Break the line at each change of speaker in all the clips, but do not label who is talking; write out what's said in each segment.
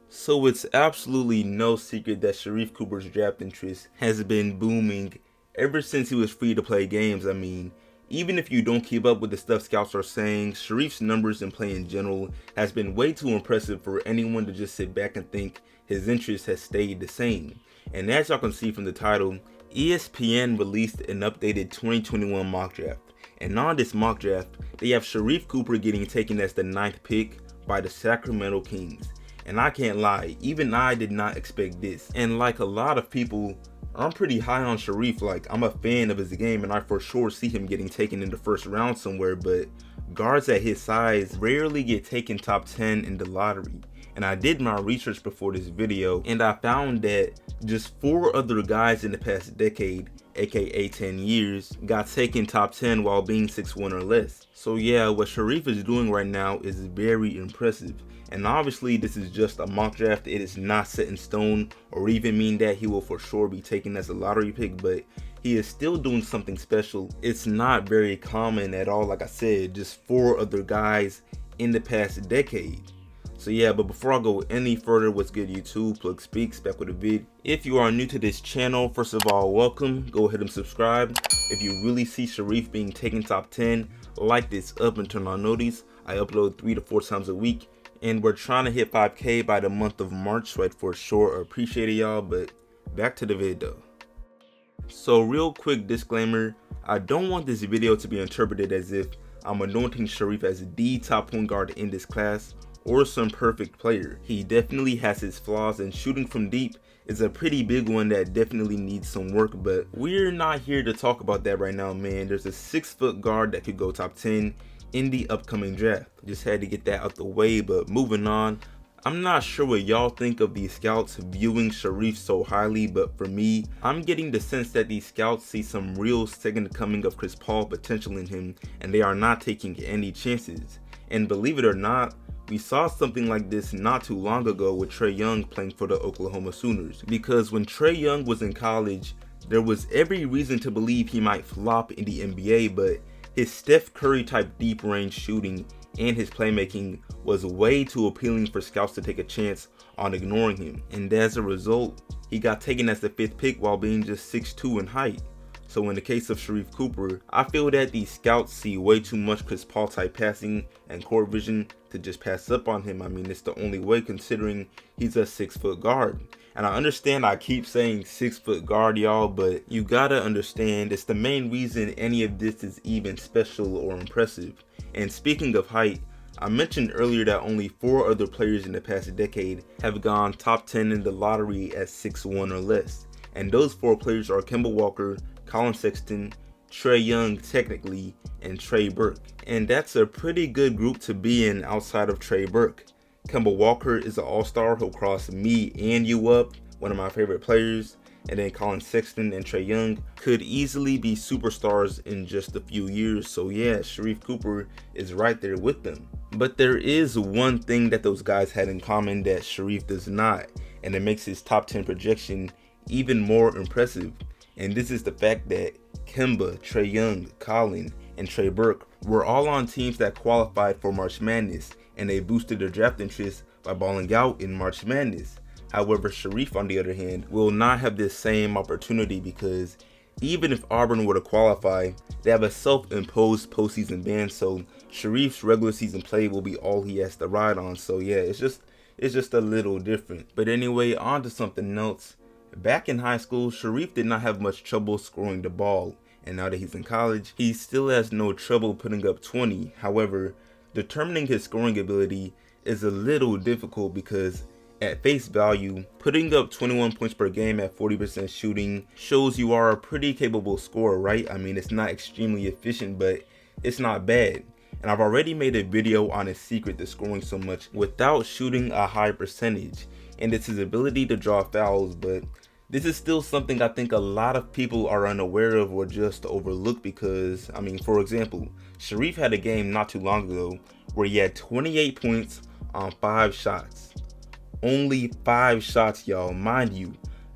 So it's absolutely no secret that Sharife Cooper's draft interest has been booming ever since he was free to play games. I mean, even if you don't keep up with the stuff scouts are saying, Sharife's numbers and play in general has been way too impressive for anyone to just sit back and think his interest has stayed the same. And as y'all can see from the title, ESPN released an updated 2021 mock draft. And on this mock draft, they have Sharife Cooper getting taken as the 9th pick by the Sacramento Kings. And I can't lie, even I did not expect this. And like a lot of people, I'm pretty high on Sharife. Like, I'm a fan of his game and I for sure see him getting taken in the first round somewhere, but guards at his size rarely get taken top 10 in the lottery. And I did my research before this video and I found that just 4 other guys in the past decade, aka 10 years, got taken top 10 while being 6'1" or less. So yeah, what Sharife is doing right now is very impressive. And obviously this is just a mock draft, it is not set in stone or even mean that he will for sure be taken as a lottery pick, but he is still doing something special. It's not very common at all, like I said, just 4 other guys in the past decade. So yeah, but before I go any further, what's good YouTube, Qwik Speaks, back with a vid. If you are new to this channel, first of all, welcome, go ahead and subscribe. If you really see Sharife being taken top 10, like this up and turn on notice. I upload 3 to 4 times a week. And we're trying to hit 5K by the month of March, so I'd for sure appreciate it, y'all. But back to the video. So real quick disclaimer, I don't want this video to be interpreted as if I'm anointing Sharife as the top point guard in this class or some perfect player. He definitely has his flaws and shooting from deep is a pretty big one that definitely needs some work, but we're not here to talk about that right now, man. There's a 6-foot guard that could go top 10 in the upcoming draft. Just had to get that out the way, but moving on. I'm not sure what y'all think of these scouts viewing Sharife so highly, but for me, I'm getting the sense that these scouts see some real second coming of Chris Paul potential in him, and they are not taking any chances. And believe it or not, we saw something like this not too long ago with Trae Young playing for the Oklahoma Sooners, because when Trae Young was in college, there was every reason to believe he might flop in the NBA, but his Steph Curry type deep range shooting and his playmaking was way too appealing for scouts to take a chance on ignoring him. And as a result, he got taken as the 5th pick while being just 6'2" in height. So in the case of Sharife Cooper, I feel that these scouts see way too much Chris Paul type passing and court vision to just pass up on him. I mean, it's the only way considering he's a 6-foot guard. And I understand I keep saying 6-foot guard, y'all, but you gotta understand it's the main reason any of this is even special or impressive. And speaking of height, I mentioned earlier that only 4 other players in the past decade have gone top 10 in the lottery at 6'1" or less. And those 4 players are Kemba Walker, Collin Sexton, Trae Young technically, and Trey Burke. And that's a pretty good group to be in outside of Trey Burke. Kemba Walker is an all-star, he'll cross me and you up, one of my favorite players. And then Collin Sexton and Trae Young could easily be superstars in just a few years. So yeah, Sharife Cooper is right there with them. But there is one thing that those guys had in common that Sharife does not, and it makes his top 10 projection even more impressive. And this is the fact that Kemba, Trae Young, Collin, and Trey Burke were all on teams that qualified for March Madness, and they boosted their draft interest by balling out in March Madness. However, Sharife, on the other hand, will not have this same opportunity because even if Auburn were to qualify, they have a self-imposed postseason ban, so Sharife's regular season play will be all he has to ride on. So yeah, it's just a little different. But anyway, on to something else. Back in high school, Sharife did not have much trouble scoring the ball, and now that he's in college, he still has no trouble putting up 20. However, determining his scoring ability is a little difficult because at face value, putting up 21 points per game at 40% shooting shows you are a pretty capable scorer, right? I mean, it's not extremely efficient, but it's not bad. And I've already made a video on his secret to scoring so much without shooting a high percentage, and it's his ability to draw fouls, but this is still something I think a lot of people are unaware of or just overlook because, I mean, for example, Sharife had a game not too long ago where he had 28 points on 5 shots. Only 5 shots, y'all. Mind you,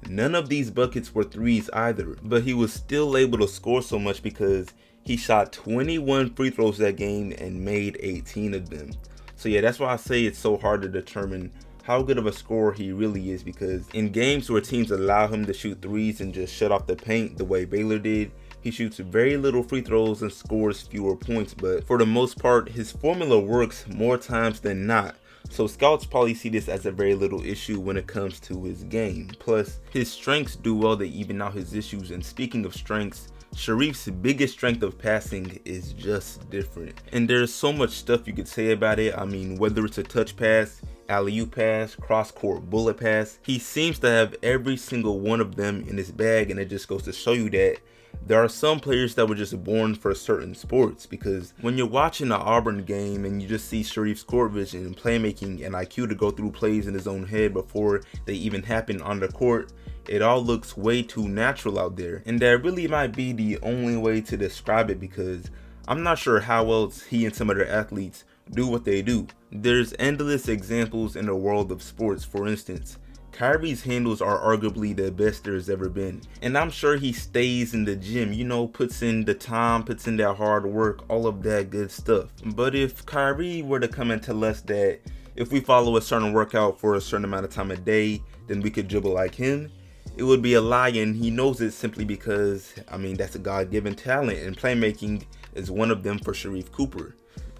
none of these buckets were threes either, but he was still able to score so much because he shot 21 free throws that game and made 18 of them. So yeah, that's why I say it's so hard to determine how good of a scorer he really is, because in games where teams allow him to shoot threes and just shut off the paint the way Baylor did, he shoots very little free throws and scores fewer points. But for the most part, his formula works more times than not. So scouts probably see this as a very little issue when it comes to his game. Plus, his strengths do well to even out his issues. And speaking of strengths, Sharife's biggest strength of passing is just different. And there's so much stuff you could say about it. I mean, whether it's a touch pass, alley-oop pass, cross-court bullet pass, he seems to have every single one of them in his bag. And it just goes to show you that there are some players that were just born for certain sports, because when you're watching an Auburn game and you just see Sharife's court vision and playmaking and IQ to go through plays in his own head before they even happen on the court, it all looks way too natural out there. And that really might be the only way to describe it, because I'm not sure how else he and some other athletes do what they do. There's endless examples in the world of sports. For instance, Kyrie's handles are arguably the best there's ever been. And I'm sure he stays in the gym, you know, puts in the time, puts in that hard work, all of that good stuff. But if Kyrie were to come and tell us that if we follow a certain workout for a certain amount of time a day, then we could dribble like him, it would be a lie, and he knows it simply because, I mean, that's a God-given talent, and playmaking is one of them for Sharife Cooper.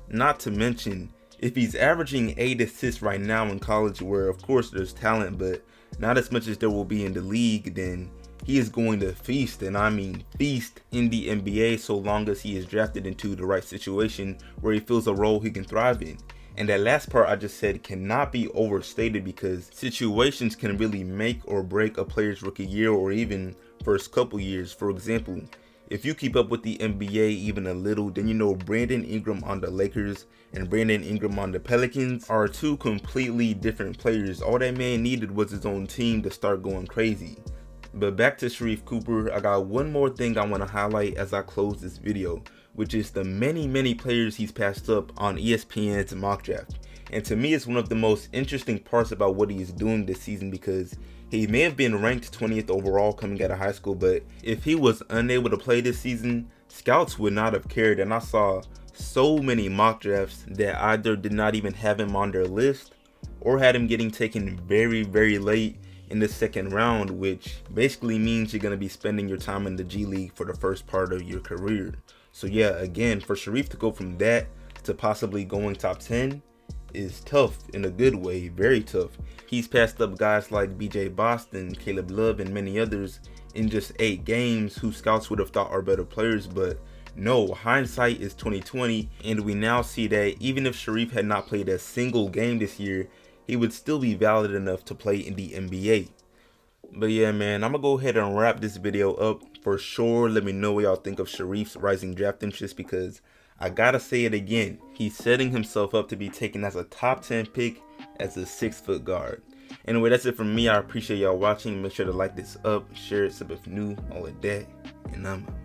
Not to mention, if he's averaging 8 assists right now in college, where of course there's talent, but not as much as there will be in the league, then he is going to feast, and I mean feast, in the NBA, so long as he is drafted into the right situation where he feels a role he can thrive in. And that last part I just said cannot be overstated, because situations can really make or break a player's rookie year or even first couple years. For example, if you keep up with the NBA even a little, then you know Brandon Ingram on the Lakers and Brandon Ingram on the Pelicans are two completely different players. All that man needed was his own team to start going crazy. But back to Sharife Cooper, I got one more thing I want to highlight as I close this video, which is the many players he's passed up on ESPN's mock draft. And to me, it's one of the most interesting parts about what he is doing this season, because he may have been ranked 20th overall coming out of high school, but if he was unable to play this season, scouts would not have cared. And I saw so many mock drafts that either did not even have him on their list or had him getting taken very late in the second round, which basically means you're going to be spending your time in the G League for the first part of your career. So yeah, again, for Sharife to go from that to possibly going top 10 is tough in a good way, very tough. He's passed up guys like BJ Boston, Caleb Love, and many others in just 8 games who scouts would have thought are better players. But no, hindsight is 2020, and we now see that even if Sharife had not played a single game this year, he would still be valid enough to play in the NBA. But yeah, man, I'm gonna go ahead and wrap this video up. For sure, let me know what y'all think of Sharife's rising draft interest, because I gotta say it again, he's setting himself up to be taken as a top 10 pick as a 6-foot guard. Anyway, that's it from me. I appreciate y'all watching. Make sure to like this up, share it, sub if new, all of that, and I'm out.